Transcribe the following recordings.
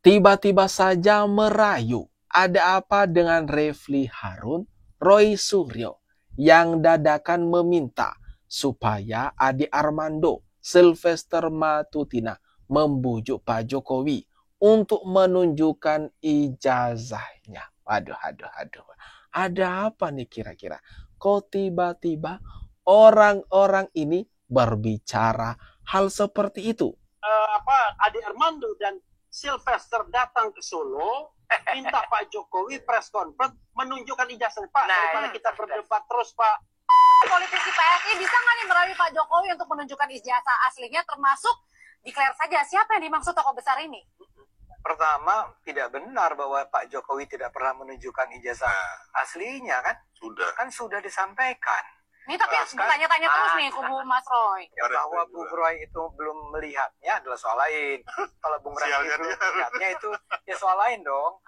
tiba-tiba saja merayu. Ada apa dengan Refli Harun, Roy Suryo yang dadakan meminta supaya Ade Armando, Sylvester Matutina membujuk Pak Jokowi untuk menunjukkan ijazahnya. Aduh. Ada apa nih kira-kira? Kok tiba-tiba orang-orang ini berbicara hal seperti itu? Ade Armando dan Sylvester datang ke Solo, minta Pak Jokowi press conference menunjukkan ijazah. Pak, daripada kita berdebat terus, Pak. Politisi PSI bisa nggak nih merayu Pak Jokowi untuk menunjukkan ijazah aslinya, termasuk declare saja siapa yang dimaksud tokoh besar ini? Pertama, tidak benar bahwa Pak Jokowi tidak pernah menunjukkan ijazah aslinya, kan? Sudah disampaikan. Ini tapi tanya-tanya terus nih kubu Mas Roy. Ya, bahwa Bung Roy itu belum melihatnya adalah soal lain. Kalau Bung Roy belum melihatnya itu ya soal lain dong.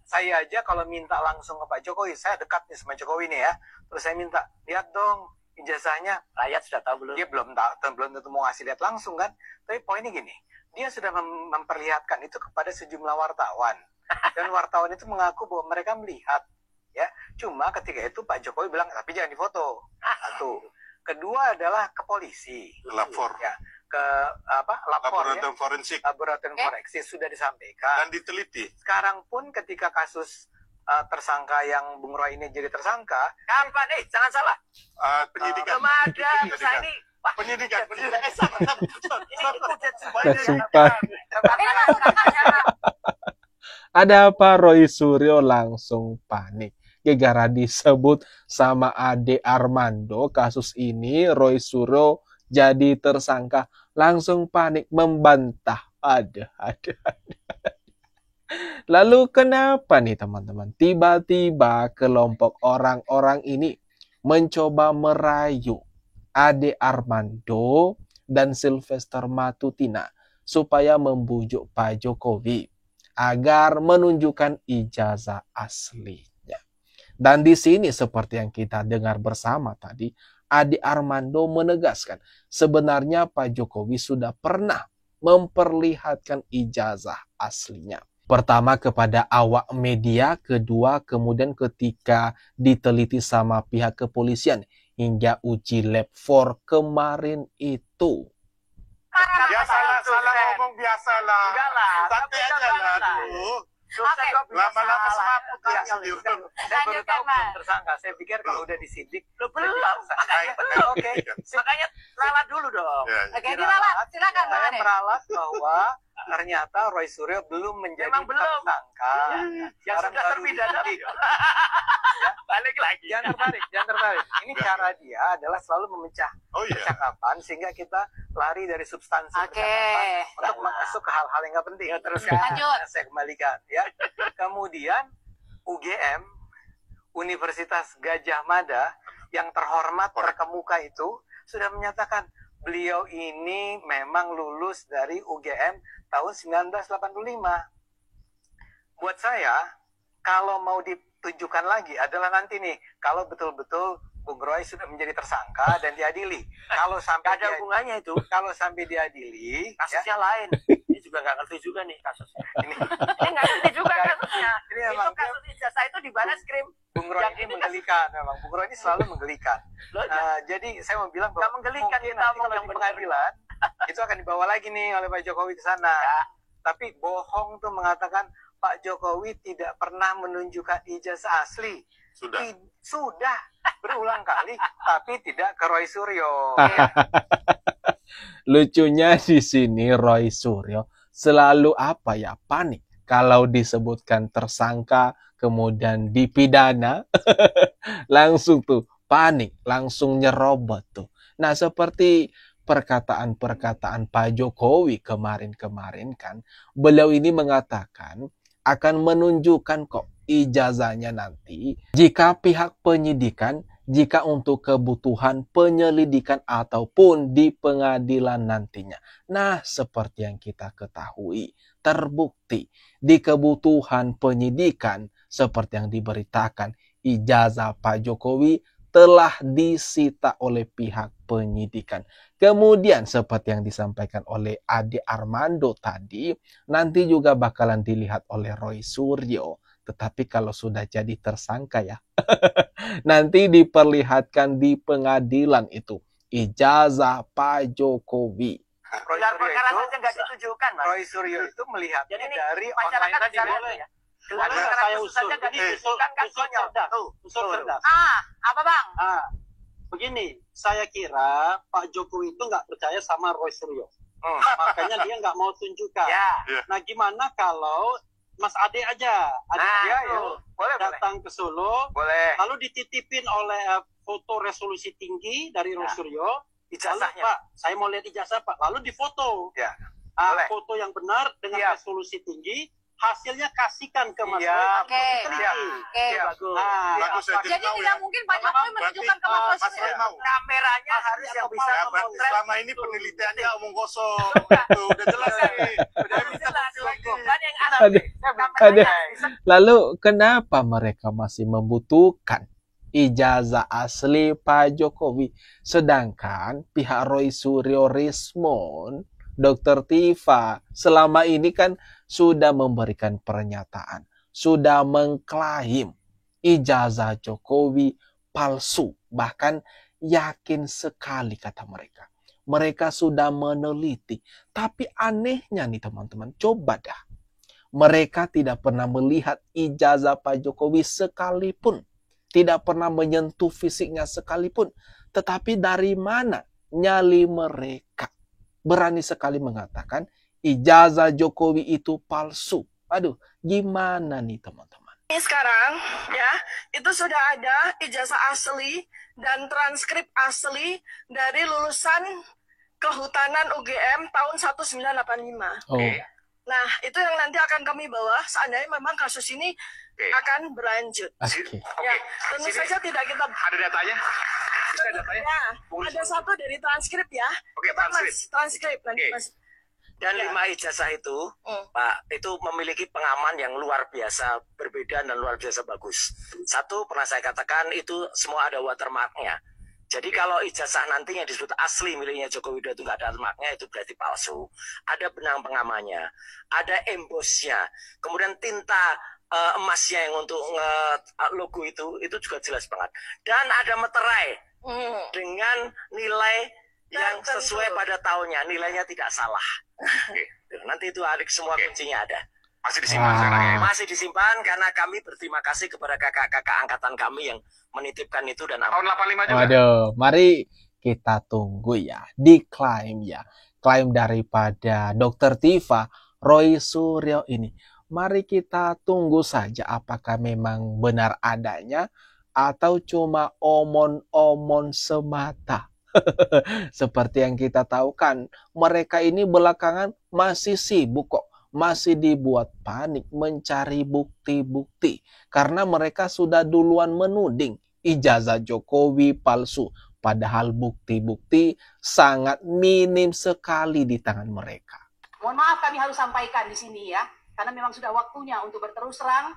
Saya aja kalau minta langsung ke Pak Jokowi, saya dekat nih sama Jokowi nih ya. Terus saya minta, lihat dong ijazahnya. Rakyat sudah tahu belum? Dia belum tentu mau ngasih lihat langsung kan. Tapi poinnya gini, dia sudah memperlihatkan itu kepada sejumlah wartawan. Dan wartawan itu mengaku bahwa mereka melihat. Ya, cuma ketika itu Pak Jokowi bilang tapi jangan difoto. Satu. Kedua adalah ke polisi. Lapor. Ya, ke laboratorium forensik. Laboratorium forensik sudah disampaikan Dan diteliti. Sekarang pun ketika kasus tersangka yang Bung Roy ini jadi tersangka, kapan jangan salah. Penyidikan. Belum ada misalnya ini. Penyidikan. Ada apa? Roy Suryo langsung panik. Gara-gara disebut sama Ade Armando kasus ini, Roy Suryo jadi tersangka, langsung panik membantah. Aduh. Lalu kenapa nih teman-teman? Tiba-tiba kelompok orang-orang ini mencoba merayu Ade Armando dan Sylvester Matutina supaya membujuk Pak Jokowi agar menunjukkan ijazah aslinya. Dan di sini seperti yang kita dengar bersama tadi, Ade Armando menegaskan sebenarnya Pak Jokowi sudah pernah memperlihatkan ijazah aslinya. Pertama kepada awak media, kedua kemudian ketika diteliti sama pihak kepolisian hingga uji lab 4 kemarin itu. Ya salah ngomong biasalah. Enggak lah. Santai aja lah dulu. Lama-lama semaput ya. Saya baru tahu belum tersangka. Saya pikir kalau udah disidik belum. Oke. Makanya ralat dulu dong. Oke, diralat. Silakan Bang Saya Ade. meralat bahwa ternyata Roy Suryo belum menjadi tersangka. Yang sudah terpidana. Balik lagi. Jangan tertarik. Ini cara dia adalah selalu memecah percakapan sehingga kita lari dari substansi percakapan untuk masuk ke hal-hal yang nggak penting. Terus lanjut. Saya kembalikan ya. Kemudian UGM, Universitas Gajah Mada yang terhormat terkemuka itu sudah menyatakan beliau ini memang lulus dari UGM tahun 1985. Buat saya, kalau mau ditujukan lagi adalah nanti nih, kalau betul-betul Bung Roy sudah menjadi tersangka dan diadili. Kalau sampai ada hubungannya itu, kalau sampai diadili, kasusnya lain. Ini juga nggak ngerti juga nih kasusnya. Ini nggak ngerti juga kasusnya. Ini itu kasus ijazah itu di Barreskrim. Bung Roy ini menggelikan, memang. Bung Roy ini selalu menggelikan. Jadi saya mau bilang bahwa menggelikan kita kalau di pengadilan itu akan dibawa lagi nih oleh Pak Jokowi ke sana. Tapi bohong tuh mengatakan Pak Jokowi tidak pernah menunjukkan ijazah asli. Sudah berulang kali, tapi tidak ke Roy Suryo. Lucunya di sini Roy Suryo selalu panik kalau disebutkan tersangka kemudian dipidana langsung tuh panik, langsung nyerobot tuh. Nah, seperti perkataan-perkataan Pak Jokowi kemarin kan, beliau ini mengatakan akan menunjukkan kok ijazahnya nanti jika pihak penyidikan, jika untuk kebutuhan penyelidikan ataupun di pengadilan nantinya. Nah, seperti yang kita ketahui, terbukti di kebutuhan penyidikan seperti yang diberitakan, ijazah Pak Jokowi telah disita oleh pihak penyidikan. Kemudian seperti yang disampaikan oleh Ade Armando tadi, nanti juga bakalan dilihat oleh Roy Suryo. Tetapi kalau sudah jadi tersangka ya, nanti diperlihatkan di pengadilan itu ijazah Pak Jokowi. Roy Gelar Suryo perkara itu, saja nggak ditujukan, Mas. Roy Suryo itu melihatnya Jadi ini dari masyarakat online tadi. bisa lihat Boleh. ya. Gelar Boleh perkara saya khusus usul. saja nggak Ini ditujukan kan usul konyol. cerdas. Tuh, Usul tuh. cerdas. Apa bang? Begini, saya kira Pak Jokowi itu nggak percaya sama Roy Suryo. Makanya dia nggak mau tunjukkan. Ya. Nah, gimana kalau Mas Ade aja, Ya, itu boleh. datang ke Solo, Boleh. lalu dititipin oleh foto resolusi tinggi dari Roy Suryo. Lalu, Ijazahnya. Pak, saya mau lihat ijazah Pak. Lalu difoto. Ya, boleh. Foto yang benar dengan Siap. resolusi tinggi, hasilnya kasihkan ke Mas Iya. Roy. Oke. Diteliti. Oke. Iya. Bagus. Nah, Bagus, saya Jadi tidak mungkin Pak Jokowi menunjukkan ke Mas Mas Roy Roy mau. Kameranya harus yang bisa Ya, berarti memotret. selama ini penelitiannya omong kosong. Tuh, udah jelas nih. Udah jelas. Kan yang Ada- asli. ada. Lalu kenapa mereka masih membutuhkan ijazah asli Pak Jokowi? Sedangkan pihak Roy Suryo Rismon, Dr. Tifa, selama ini kan sudah memberikan pernyataan, sudah mengklaim ijazah Jokowi palsu. Bahkan yakin sekali kata mereka. Mereka sudah meneliti. Tapi anehnya nih teman-teman, coba dah. Mereka tidak pernah melihat ijazah Pak Jokowi sekalipun. Tidak pernah menyentuh fisiknya sekalipun. Tetapi dari mana nyali mereka berani sekali mengatakan ijazah Jokowi itu palsu? Aduh, gimana nih teman-teman? Sekarang ya itu sudah ada ijazah asli dan transkrip asli dari lulusan kehutanan UGM tahun 1985. Oh, Nah, itu yang nanti akan kami bawa seandainya memang kasus ini akan berlanjut. oke. Ya, tentu saja tidak kita Ada datanya? Ada datanya? ya, ada satu dari transkrip ya. Oke, Coba, transkrip. Mas, transkrip nanti Oke. Mas. Dan Ya. 5 ijazah itu, Pak, itu memiliki pengaman yang luar biasa berbeda dan luar biasa bagus. Satu, pernah saya katakan itu semua ada watermarknya. Jadi kalau ijazah nantinya disebut asli miliknya Joko Widodo itu nggak ada watermarknya, itu berarti palsu. Ada benang pengamannya, ada embossnya, kemudian tinta emasnya yang untuk logo itu juga jelas banget. Dan ada meterai dengan nilai yang Dan sesuai tentu. pada tahunnya, nilainya tidak salah. Nanti itu adik semua kuncinya ada. Masih disimpan sekarang ya? Masih disimpan karena kami berterima kasih kepada kakak-kakak angkatan kami yang menitipkan itu dan Tahun 85 juga. Waduh, mari kita tunggu ya. Diklaim ya. Klaim daripada Dr. Tifa, Roy Suryo ini. Mari kita tunggu saja apakah memang benar adanya atau cuma omon-omon semata. Seperti yang kita tahu kan, mereka ini belakangan masih sibuk kok. Masih dibuat panik mencari bukti-bukti. Karena mereka sudah duluan menuding ijazah Jokowi palsu. Padahal bukti-bukti sangat minim sekali di tangan mereka. Mohon maaf kami harus sampaikan di sini ya, karena memang sudah waktunya untuk berterus terang.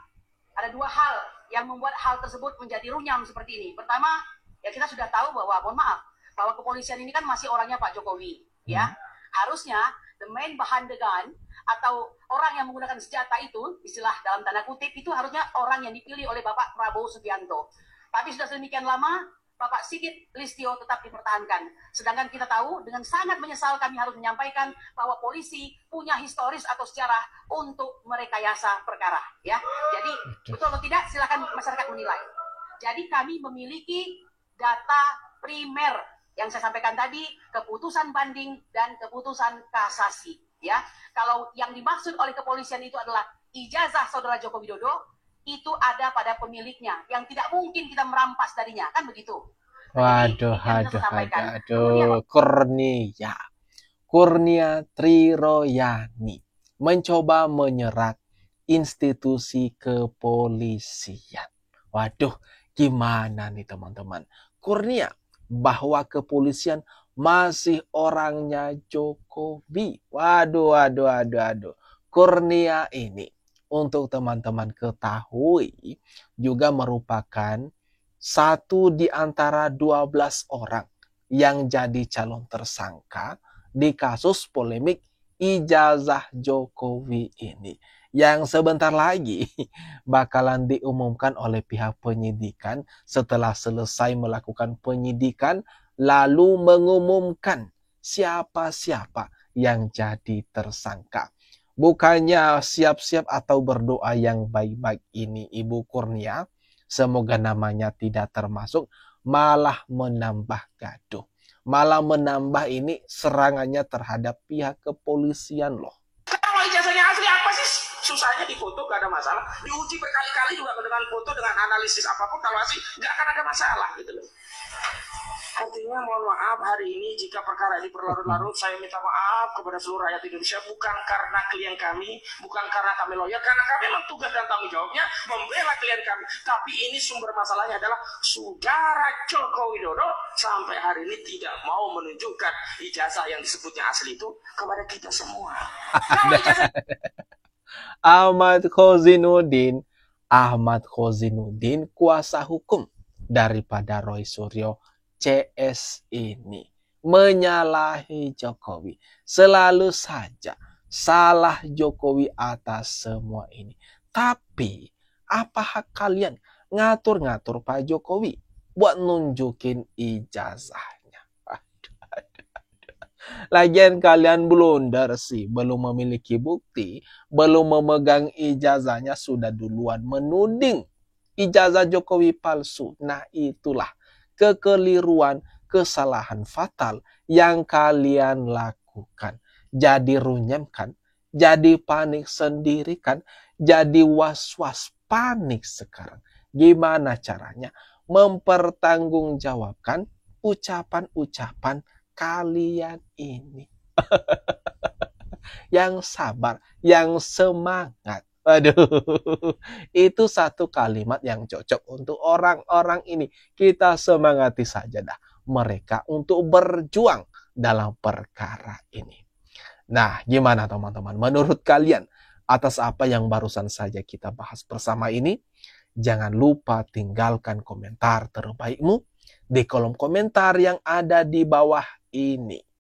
Ada dua hal yang membuat hal tersebut menjadi runyam seperti ini. Pertama, ya kita sudah tahu bahwa, mohon maaf, bahwa kepolisian ini kan masih orangnya Pak Jokowi, ya. Harusnya the main behind the gun atau orang yang menggunakan senjata itu, istilah dalam tanda kutip, itu harusnya orang yang dipilih oleh Bapak Prabowo Subianto. Tapi sudah sedemikian lama, Bapak Sigit Listio tetap dipertahankan. Sedangkan kita tahu, dengan sangat menyesal kami harus menyampaikan bahwa polisi punya historis atau sejarah untuk merekayasa perkara. Ya, jadi betul atau tidak, silakan masyarakat menilai. Jadi kami memiliki data primer yang saya sampaikan tadi, keputusan banding dan keputusan kasasi. Ya, kalau yang dimaksud oleh kepolisian itu adalah ijazah saudara Joko Widodo, itu ada pada pemiliknya yang tidak mungkin kita merampas darinya, kan begitu? Waduh, Kurnia Triroyani mencoba menyerat institusi kepolisian. Waduh, gimana nih teman-teman? Kurnia bahwa kepolisian masih orangnya Jokowi. Waduh. Kurnia ini untuk teman-teman ketahui juga merupakan satu di antara 12 orang yang jadi calon tersangka di kasus polemik ijazah Jokowi ini, yang sebentar lagi bakalan diumumkan oleh pihak penyidikan setelah selesai melakukan penyidikan, lalu mengumumkan siapa-siapa yang jadi tersangka. Bukannya siap-siap atau berdoa yang baik-baik ini Ibu Kurnia, semoga namanya tidak termasuk, malah menambah gaduh. Malah menambah ini serangannya terhadap pihak kepolisian loh. Kalau ijazahnya asli apa sih susahnya? Difoto gak ada masalah, diuji berkali-kali juga dengan foto, dengan analisis apapun, kalau asli gak akan ada masalah gitu loh. Artinya mohon maaf hari ini jika perkara ini berlarut-larut, saya minta maaf kepada seluruh rakyat Indonesia, bukan karena klien kami, bukan karena kami lawyer, karena kami memang tugas dan tanggung jawabnya membela klien kami. Tapi ini sumber masalahnya adalah saudara Joko Widodo sampai hari ini tidak mau menunjukkan ijazah yang disebutnya asli itu kepada kita semua. Ahmad Khozinuddin, kuasa hukum daripada Roy Suryo CS ini, menyalahi Jokowi. Selalu saja salah Jokowi atas semua ini. Tapi apa hak kalian ngatur-ngatur Pak Jokowi buat nunjukin ijazahnya? Lagian kalian blunder sih, belum memiliki bukti, belum memegang ijazahnya sudah duluan menuding ijazah Jokowi palsu. Nah itulah kekeliruan, kesalahan fatal yang kalian lakukan. Jadi runyam kan, jadi panik sendiri kan, jadi was-was panik sekarang. Gimana caranya mempertanggungjawabkan ucapan-ucapan kalian ini? Yang sabar, yang semangat. Aduh, itu satu kalimat yang cocok untuk orang-orang ini. Kita semangati saja dah mereka untuk berjuang dalam perkara ini. Nah, gimana teman-teman? Menurut kalian, atas apa yang barusan saja kita bahas bersama ini? Jangan lupa tinggalkan komentar terbaikmu di kolom komentar yang ada di bawah ini.